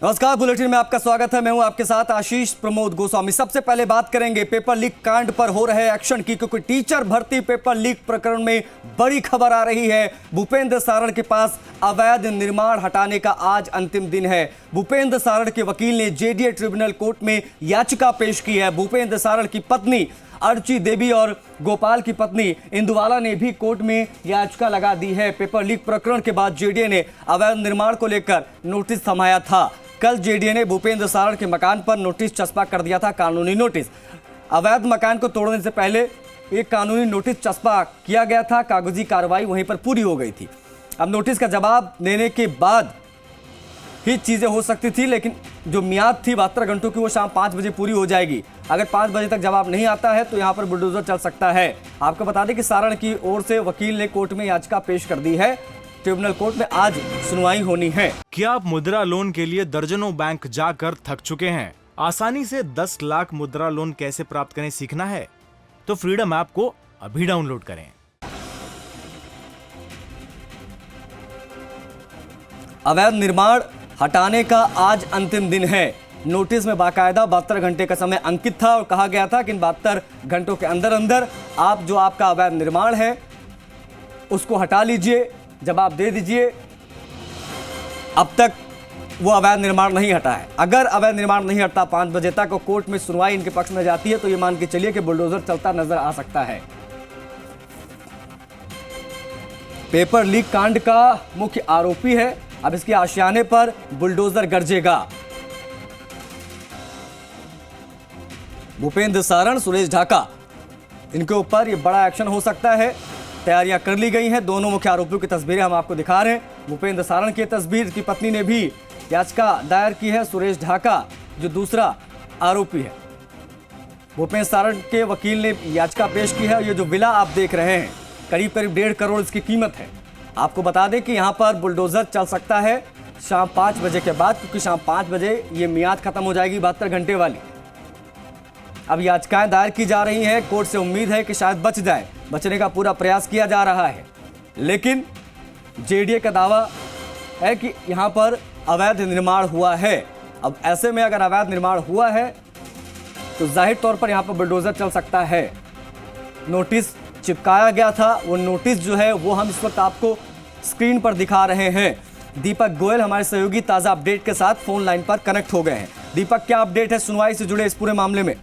नमस्कार, बुलेटिन में आपका स्वागत है। मैं हूं आपके साथ आशीष प्रमोद गोस्वामी। सबसे पहले बात करेंगे पेपर लीक कांड पर हो रहे एक्शन की, क्योंकि टीचर भर्ती पेपर लीक प्रकरण में बड़ी खबर आ रही है। भूपेंद्र सारण के पास अवैध निर्माण हटाने का आज अंतिम दिन है। भूपेंद्र सारण के वकील ने जेडीए ट्रिब्यूनल कोर्ट में याचिका पेश की है। भूपेंद्र सारण की पत्नी अर्ची देवी और गोपाल की पत्नी इंदुवाला ने भी कोर्ट में याचिका लगा दी है। पेपर लीक प्रकरण के बाद जेडीए ने अवैध निर्माण को लेकर नोटिस थमाया था। कल जेडीए ने भूपेंद्र सारण के मकान पर नोटिस चस्पा कर दिया था, कानूनी नोटिस। अवैध मकान को तोड़ने से पहले एक कानूनी नोटिस चस्पा किया गया था। कागजी कार्रवाई वहीं पर पूरी हो गई थी। अब नोटिस का जवाब देने के बाद ही चीजें हो सकती थी, लेकिन जो मियाद थी 72 घंटों की वो शाम 5 बजे पूरी हो जाएगी। अगर 5 बजे तक जवाब नहीं आता है तो यहाँ पर बुलडोजर चल सकता है। आपको बता दें कि सारण की ओर से वकील ने कोर्ट में याचिका पेश कर दी है। ट्रिब्यूनल कोर्ट में आज सुनवाई होनी है। क्या आप मुद्रा लोन के लिए दर्जनों बैंक जाकर थक चुके हैं? आसानी से 10 लाख मुद्रा लोन कैसे प्राप्त करें सीखना है तो फ्रीडम ऐप को अभी डाउनलोड करें। अवैध निर्माण हटाने का आज अंतिम दिन है। नोटिस में बाकायदा 72 घंटे का समय अंकित था और कहा गया था कि इन 72 घंटों के अंदर अंदर आप जो आपका अवैध निर्माण है उसको हटा लीजिए, जवाब दे दीजिए। अब तक वो अवैध निर्माण नहीं हटा है। अगर अवैध निर्माण नहीं हटता 5 बजे तक और कोर्ट में सुनवाई इनके पक्ष में जाती है तो ये मान के चलिए कि बुलडोजर चलता नजर आ सकता है। पेपर लीक कांड का मुख्य आरोपी है। अब इसके आशियाने पर बुलडोजर गरजेगा। भूपेंद्र सारण, सुरेश ढाका, इनके ऊपर ये बड़ा एक्शन हो सकता है। तैयारियां कर ली गई हैं। दोनों मुख्य आरोपियों की तस्वीरें हम आपको दिखा रहे हैं। भूपेंद्र सारण की तस्वीर की पत्नी ने भी याचिका दायर की है। सुरेश ढाका जो दूसरा आरोपी है, भूपेंद्र सारण के वकील ने याचिका पेश की है। ये जो विला आप देख रहे हैं करीब 1.5 करोड़ इसकी कीमत है। आपको बता दें कि यहाँ पर बुलडोजर चल सकता है शाम 5 बजे के बाद, क्योंकि शाम 5 बजे ये मियाद खत्म हो जाएगी 72 घंटे वाली। अब याचिकाएं दायर की जा रही हैं। कोर्ट से उम्मीद है कि शायद बच जाए। बचने का पूरा प्रयास किया जा रहा है, लेकिन जेडीए का दावा है कि यहां पर अवैध निर्माण हुआ है। अब ऐसे में अगर अवैध निर्माण हुआ है तो जाहिर तौर पर यहां पर बुलडोजर चल सकता है। नोटिस चिपकाया गया था, वो नोटिस जो है वो हम इस वक्त आपको स्क्रीन पर दिखा रहे हैं। दीपक गोयल हमारे सहयोगी ताजा अपडेट के साथ फोन लाइन पर कनेक्ट हो गए हैं। दीपक, क्या अपडेट है सुनवाई से जुड़े इस पूरे मामले में?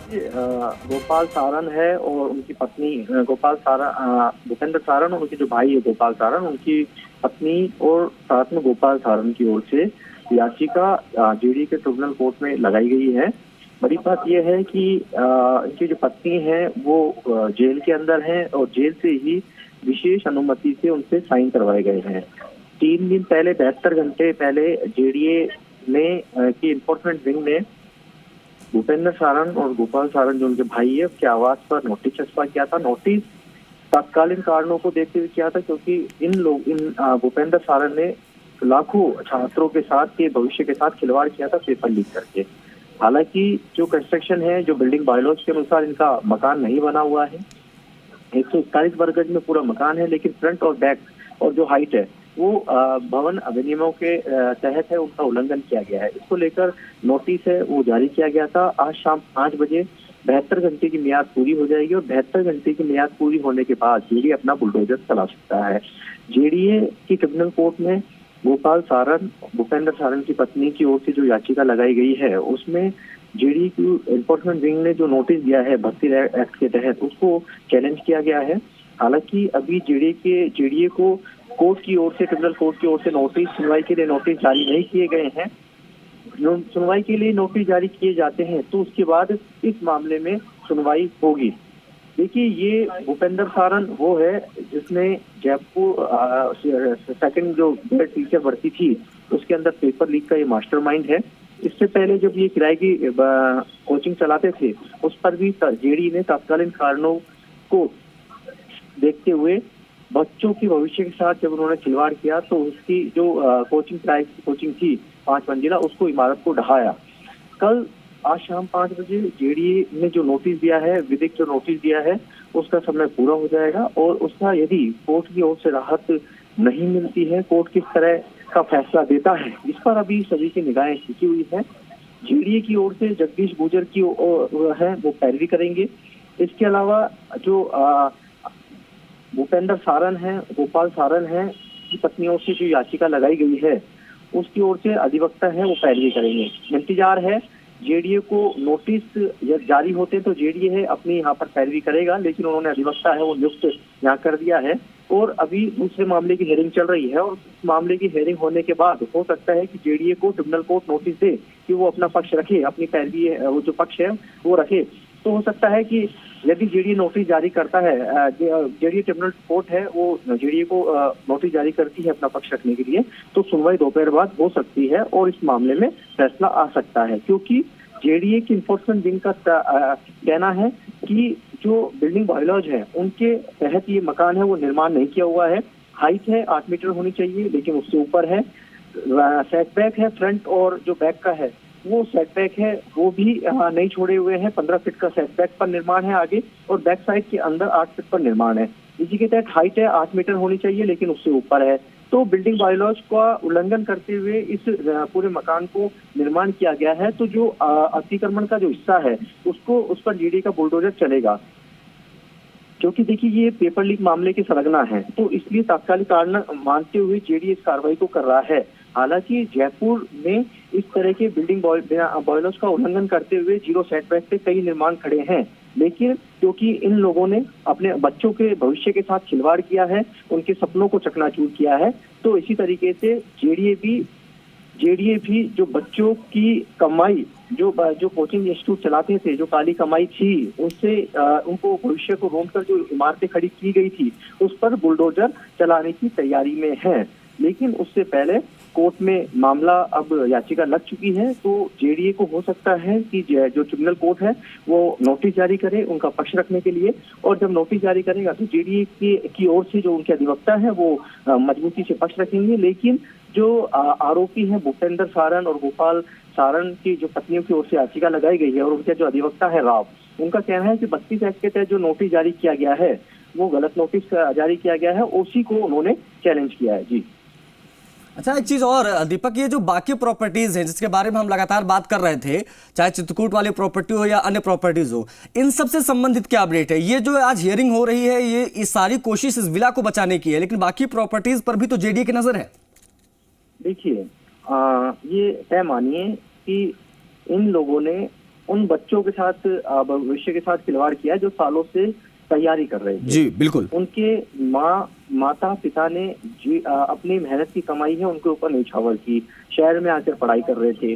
गोपाल सारण है और उनकी पत्नी गोपाल सारण, भूपेंद्र सारण और उनके जो भाई है गोपाल सारण, उनकी पत्नी और साथ में गोपाल सारण की ओर से याचिका जेडीए के ट्रिब्यूनल कोर्ट में लगाई गई है। बड़ी बात यह है कि इनकी जो पत्नी है वो जेल के अंदर है और जेल से ही विशेष अनुमति से उनसे साइन करवाए गए हैं। 3 दिन पहले, 72 घंटे पहले जेडीए ने की इन्फोर्समेंट विंग ने भूपेंद्र सारण और गोपाल सारण जो उनके भाई है उसके आवास पर नोटिस चस्पा किया था। नोटिस तत्कालीन कारणों को देखते हुए किया था, क्योंकि इन भूपेंद्र सारण ने लाखों छात्रों के साथ के भविष्य के साथ खिलवाड़ किया था पेपर लीक करके। हालांकि जो कंस्ट्रक्शन है, जो बिल्डिंग बायलॉज के अनुसार इनका मकान नहीं बना हुआ है। 141 वर्ग गज में पूरा मकान है, लेकिन फ्रंट और बैक और जो हाइट है वो भवन अधिनियमों के तहत है, उनका उल्लंघन किया गया है। इसको लेकर नोटिस है वो जारी किया गया था। आज शाम 5 बजे 72 घंटे की मियाद पूरी हो जाएगी और 72 घंटे की मियाद पूरी होने के बाद जेडीए अपना बुलडोजर चला सकता है। जेडीए की ट्रिब्यूनल कोर्ट में गोपाल सारण, भूपेंद्र सारण की पत्नी की ओर से जो याचिका लगाई गई है उसमें जेडीए की एनफोर्समेंट विंग ने जो नोटिस दिया है भर्ती एक्ट के तहत उसको चैलेंज किया गया है। हालांकि अभी जेडीए को कोर्ट की ओर से, ट्रिब्यूनल कोर्ट की ओर से नोटिस, सुनवाई के लिए नोटिस जारी नहीं किए गए हैं। सुनवाई के लिए नोटिस जारी किए जाते हैं तो उसके बाद इस मामले में सुनवाई होगी। देखिए, ये भूपेंद्र सारण वो है जिसने जयपुर सेकंड जो टीचर भर्ती थी उसके अंदर पेपर लीक का ये मास्टरमाइंड है। इससे पहले जब ये किराए की कोचिंग चलाते थे उस पर भी जेडीए ने तत्कालीन कारणों को देखते हुए बच्चों की भविष्य के साथ जब उन्होंने खिलवाड़ किया तो उसकी जो कोचिंग थी 5 मंजिला, उसको इमारत को ढहाया। कल आज शाम 5 बजे जेडीए ने जो नोटिस दिया है, विधिक जो नोटिस दिया है, उसका समय पूरा हो जाएगा और उसका यदि कोर्ट की ओर से राहत नहीं मिलती है, कोर्ट किस तरह का फैसला देता है, इस पर अभी सभी की निगाहें टिकी हुई है। जेडीए की ओर से जगदीश गुर्जर की है वो पैरवी करेंगे। इसके अलावा जो भूपेंद्र सारण है, गोपाल सारण है की पत्नियों से जो याचिका लगाई गई है उसकी ओर से अधिवक्ता है वो पैरवी करेंगे। इंतजार है जेडीए को नोटिस जारी होते तो जेडीए है अपनी यहाँ पर पैरवी करेगा, लेकिन उन्होंने अधिवक्ता है वो नियुक्त यहाँ कर दिया है और अभी दूसरे मामले की हेयरिंग चल रही है। और उस मामले की हेयरिंग होने के बाद हो सकता है कि जेडीए को ट्रिब्यूनल कोर्ट नोटिस दे कि वो अपना पक्ष रखे, अपनी पैरवी वो जो पक्ष है वो रखे। तो हो सकता है कि यदि जेडीए नोटिस जारी करता है, जेडीए ट्रिब्यूनल कोर्ट है वो जेडीए को नोटिस जारी करती है अपना पक्ष रखने के लिए, तो सुनवाई दोपहर बाद हो सकती है और इस मामले में फैसला आ सकता है। क्योंकि जेडीए की इन्फोर्समेंट विंग का कहना है कि जो बिल्डिंग बायलॉज है उनके तहत ये मकान है वो निर्माण नहीं किया हुआ है। हाइट है 8 मीटर होनी चाहिए, लेकिन उससे ऊपर है। सेटबैक है फ्रंट और जो बैक का है वो सेटबैक है वो भी नहीं छोड़े हुए हैं। 15 फीट का सेटबैक पर निर्माण है आगे, और बैक साइड के अंदर 8 फीट पर निर्माण है। इसी के तहत हाइट है 8 मीटर होनी चाहिए, लेकिन उससे ऊपर है। तो बिल्डिंग बायलॉज का उल्लंघन करते हुए इस पूरे मकान को निर्माण किया गया है। तो जो अतिक्रमण का जो हिस्सा है उसको उस पर जेडीए का बुलडोजर चलेगा, क्योंकि देखिए ये पेपर लीक मामले के संलग्न है, तो इसलिए तात्कालिक कारण मानते हुए जेडीए इस कार्रवाई को कर रहा है। हालांकि जयपुर में इस तरह के बिल्डिंग बॉयलर्स का उल्लंघन करते हुए जीरो सेटबैक पे कई निर्माण खड़े हैं, लेकिन क्योंकि इन लोगों ने अपने बच्चों के भविष्य के साथ खिलवाड़ किया है, उनके सपनों को चकनाचूर किया है, तो इसी तरीके से जेडीए भी जो बच्चों की कमाई जो कोचिंग इंस्टीट्यूट चलाते थे, जो काली कमाई थी, उससे उनको भविष्य को रोककर जो इमारतें खड़ी की गई थी उस पर बुलडोजर चलाने की तैयारी में है। लेकिन उससे पहले कोर्ट में मामला अब याचिका लग चुकी है, तो जेडीए को हो सकता है कि जो ट्रिब्यूनल कोर्ट है वो नोटिस जारी करे उनका पक्ष रखने के लिए, और जब नोटिस जारी करेगा तो जेडीए की ओर से जो उनके अधिवक्ता है वो मजबूती से पक्ष रखेंगे। लेकिन जो आरोपी हैं भूपेंद्र सारण और गोपाल सारण की जो पत्नियों की ओर से याचिका लगाई गई है और उनके जो अधिवक्ता है राव, उनका कहना है कि 32 एक्ट के तहत जो नोटिस जारी किया गया है वो गलत नोटिस जारी किया गया है, उसी को उन्होंने चैलेंज किया है। जी अच्छा, एक चीज और दीपक, ये जो बाकी प्रॉपर्टीज हैं जिसके बारे में हम लगातार बात कर रहे थे, चाहे चित्रकूट वाली प्रॉपर्टी हो या अन्य प्रॉपर्टीज हो, इन सब से संबंधित क्या अपडेट है? ये जो आज हियरिंग हो रही है ये सारी कोशिश इस विला को बचाने की है, लेकिन बाकी प्रॉपर्टीज पर भी तो जेडीए की नजर है। देखिए ये तय मानिए कि इन लोगों ने उन बच्चों के साथ भविष्य के साथ खिलवाड़ किया जो सालों से तैयारी कर रहे थे। जी बिल्कुल। उनके माता पिता ने अपनी मेहनत की कमाई है उनके ऊपर न्यौछावर की, शहर में आकर पढ़ाई कर रहे थे।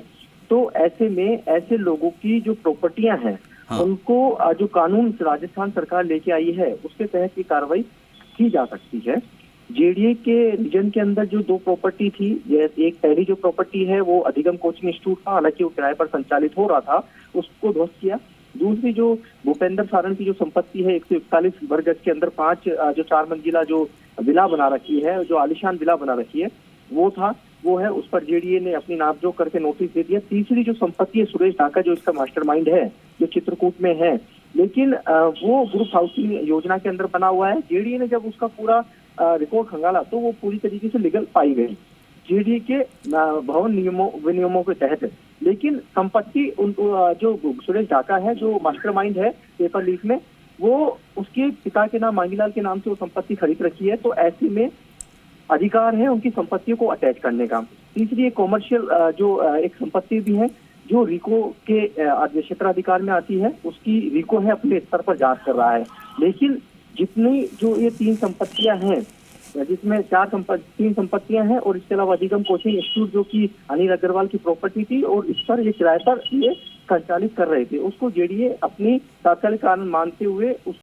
तो ऐसे में ऐसे लोगों की जो प्रॉपर्टियां हैं उनको जो कानून राजस्थान सरकार लेके आई है उसके तहत ये कार्रवाई की जा सकती है। जेडीए के रीजन के अंदर जो 2 प्रॉपर्टी थी, एक पहली जो प्रॉपर्टी है वो अधिगम कोचिंग इंस्टीट्यूट था, हालांकि वो किराए पर संचालित हो रहा था, उसको ध्वस्त किया। दूसरी जो भूपेंद्र सारण की जो संपत्ति है 141 वर्ग गज के अंदर 5 जो 4 मंजिला जो विला बना रखी है, जो आलिशान विला बना रखी है, वो है, उस पर जेडीए ने अपनी नापजोख करके नोटिस दे दिया। तीसरी जो संपत्ति है सुरेश ढाका जो इसका मास्टरमाइंड है, जो चित्रकूट में है, लेकिन वो ग्रुप हाउसिंग योजना के अंदर बना हुआ है। जेडीए ने जब उसका पूरा रिकॉर्ड खंगाला तो वो पूरी तरीके से लीगल पाई गई जेडीए के भवन विनियमों के तहत। लेकिन संपत्ति जो सुरेश ढाका है जो मास्टरमाइंड है पेपर लीक में, वो उसके पिता के नाम मांगीलाल के नाम से वो संपत्ति खरीद रखी है, तो ऐसे में अधिकार है उनकी संपत्तियों को अटैच करने का। तीसरी एक कॉमर्शियल जो एक संपत्ति भी है जो रिको के क्षेत्राधिकार में आती है, उसकी रिको है अपने स्तर पर जांच कर रहा है। लेकिन जितनी जो ये 3 संपत्तियां हैं, जिसमें 3 संपत्तियां हैं और इसके अलावा अधिगम कोचिंग इंस्टीट्यूट जो कि अनिल अग्रवाल की प्रॉपर्टी थी और इस पर ये किराए पर ये संचालित कर रहे थे, उसको जेडीए अपनी तात्कालिक कारण मानते हुए उस